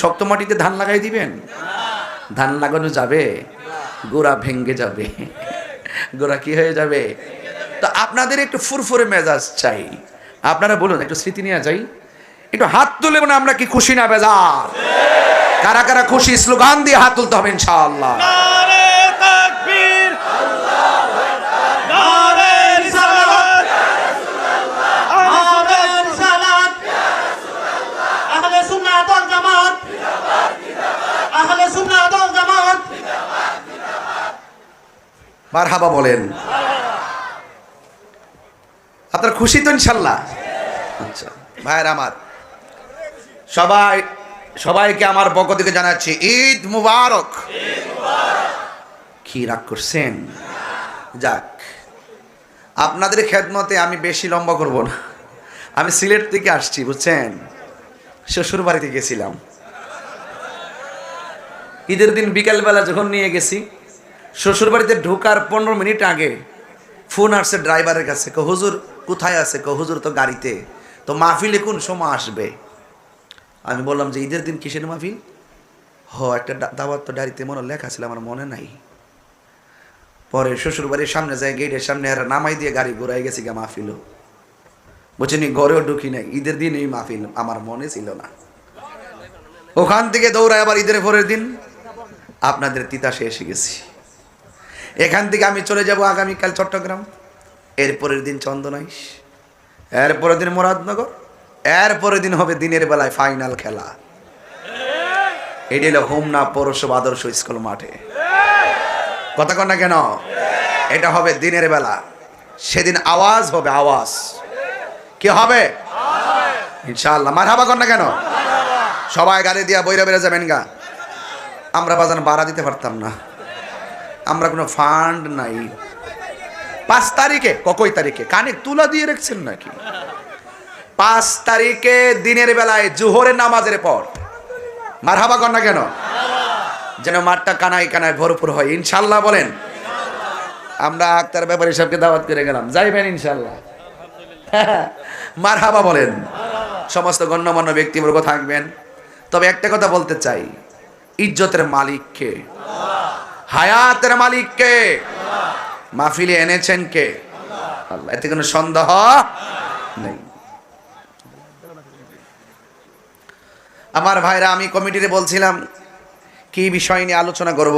শক্ত মাটিতে ধান লাগাই দিবেন? ধান লাগানো যাবে, গোড়া ভেঙ্গে যাবে, গোড়া কি হয়ে যাবে। তো আপনাদের একটু ফুরফুরে মেজাজ চাই। আপনারা বলুন, একটু স্মৃতি নিয়ে যাই, একটু হাত তুলে মানে আমরা কি খুশি না বেজার? কারা কারা খুশি স্লোগান দিয়ে হাত তুলতে হবে ইনশাআল্লাহ। নারে তাকবীর, নারে রিসালাত, নারে রিসালাত, আহলে সুন্নাত ওয়াল জামাত, আহলে সুন্নাত ওয়াল জামাত। মারহাবা বলেন। আপনারা খুশি তো ইনশাআল্লাহ? আচ্ছা ভাইরা আমার, সবাইকে আমার পক্ষ থেকে জানাচ্ছি ঈদ মুবারক। কি রাগ করছেন? যাক, আপনাদের খেদমতে আমি বেশি লম্বা করব না। আমি সিলেট থেকে আসছি, বুঝছেন, শ্বশুর বাড়িতে গেছিলাম। ঈদের দিন বিকালবেলা যখন নিয়ে গেছি, শ্বশুর বাড়িতে ঢোকার 15 মিনিট আগে ফোন আসছে ড্রাইভারের কাছে, হুজুর কোথায় আছে? হুজুর তো গাড়িতে। তো মাহফিলে কোন সময় আসবে? আমি বললাম যে ঈদের দিন কিসের মাহফিল? একটা দাওয়াত তো ডায়েরিতে মনে লেখা ছিল, আমার মনে নাই। পরে শ্বশুর বাড়ির সামনে যায়, গেটের সামনে আর নামাই দিয়ে গাড়ি ঘুরাই গেছি গা মাহফিলও। বলছেন ঘরেও ঢুকি নাই, ঈদের দিন এই মাহফিল, আমার মনে ছিল না। ওখান থেকে দৌড়ায় আবার ঈদের পরের দিন আপনাদের তিতাসে এসে গেছি। এখান থেকে আমি চলে যাব আগামীকাল চট্টগ্রাম, এরপরের দিন চন্দনাইশ, এরপরের দিন মুরাদনগর, এরপরের দিন হবে দিনের বেলায় ফাইনাল খেলা। এটি হলো হোমনা পৌরসভা আদর্শ স্কুল মাঠে। কথা কন না কেন? এটা হবে দিনের বেলা। সেদিন আওয়াজ হবে, আওয়াজ কি হবে ইনশাআল্লাহ। মারহাবা কন না কেন? সবাই গাড়ি দিয়া বইরা বেড়ে যাবেন গা। আমরা বাজান ভাড়া দিতে পারতাম না, আমরা কোনো ফান্ড নাই। 5 তারিখে, কই তারিখে কানে তুলা দিয়ে রাখছেন নাকি? 5 তারিখে দিনের বেলায় জোহরের নামাজের পর। মারহাবা কর না কেন? যেন মাঠটা কানায় কানায় ভরপুর হয় ইনশাআল্লাহ বলেন। আমরা আক্তার ব্যাপারী সাহেবকে দাওয়াত করে গেলাম, যাইবেন ইনশাআল্লাহ? মারহাবা বলেন। সমস্ত গণ্যমান্য ব্যক্তিবর্গ থাকবেন। তবে একটা কথা বলতে চাই, ইজ্জতের মালিক কে? হায়াতের মালিক কে? মাহফিলে এনেছেন কে? আল্লাহ। এতে কোনো সন্দেহ নেই। আমার ভাইরা, আমি কমিটিতে বলছিলাম কি বিষয় নিয়ে আলোচনা করব।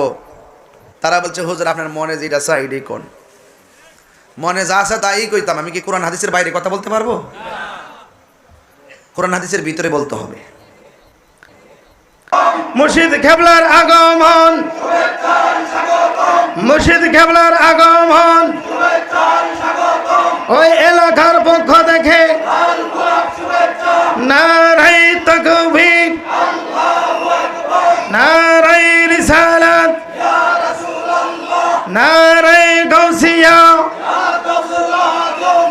তারা বলছে হুজুর আপনার মনে যেটা চাই এটাই কোন। মনে যা আছে তাই কইতাম। আমি কি কোরআন হাদিসের বাইরে কথা বলতে পারবো? কোরআন হাদিসের ভিতরে বলতে হবে। মুর্শিদ কেবলার আগমন, মুর্শিদ কেবলার আগমন, ওই এলাকার পক্ষ দেখে নারাই তাকবীর, নারাই রিসালাত, নারাই গাউসিয়া,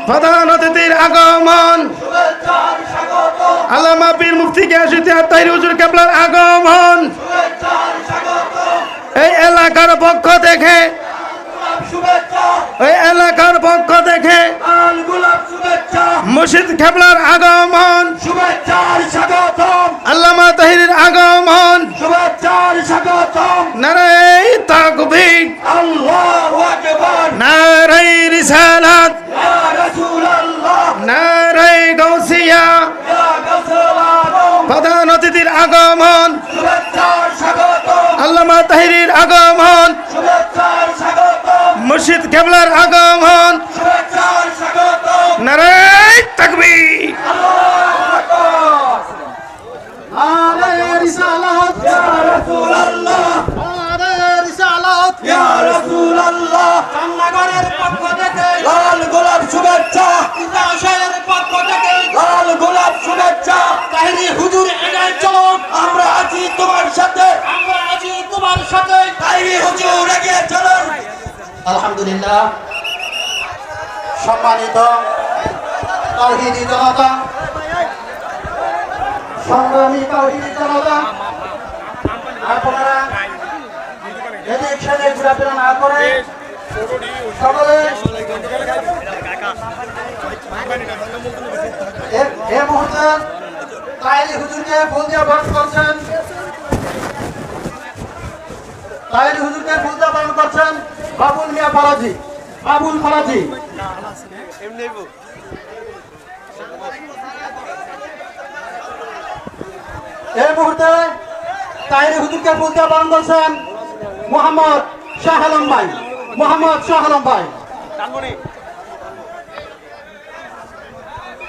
প্রধান অতিথির আগমন, আল্লামা পীর মুফতি গিয়াসউদ্দিন আত্তাহির হুজুর কেবলার আগমন, এই এলাকার পক্ষ থেকে, এই এলাকার পক্ষ থেকে মুর্শিদ কেবলার আগমন, আল্লামা তাহিরের আগমন, নারাই তাকবীর, নারাই রিসালাত, নারাই গাউসিয়া, প্রধান অতিথির আগমন, আল্লামা তাহিরের আগমন, মুর্শিদ কেবলার আগমন, নারাই তাকবীর। নারাই রিসালাত ইয়া রাসূলুল্লাহ, নারাই রিসালাত ইয়া রাসূলুল্লাহ। রামনগরের পক্ষ থেকে লাল গোলাপ শুভেচ্ছা, তিতাসের পক্ষ থেকে লাল গোলাপ শুভেচ্ছা। তাহিরি হুজুর এগিয়ে চলো, আমরা আছি তোমার সাথে, আমরা আছি তোমার সাথে। তাহিরি হুজুর এগিয়ে চলো। আলহামদুলিল্লাহ। সম্মানিত তাওহীদি জনতা, সংগ্রামী তাওহীদি জনতা, আপনারা এদিক সেদিক ঘোরাফেরা না করে সকলে এই মুহূর্তে তাহিরি হুজুরকে ফুল দিয়ে বরণ করছেন। তাইরি হুজুরকে ফুলদা পালন করছেন বাবুল মিয়া ফরাজি, আবুল ফরাজি। এই মুহূর্তে তাইরি হুজুরকে ফুলদা পালন করছেন মোহাম্মদ শাহ আলম ভাই, মোহাম্মদ শাহ আলম ভাই।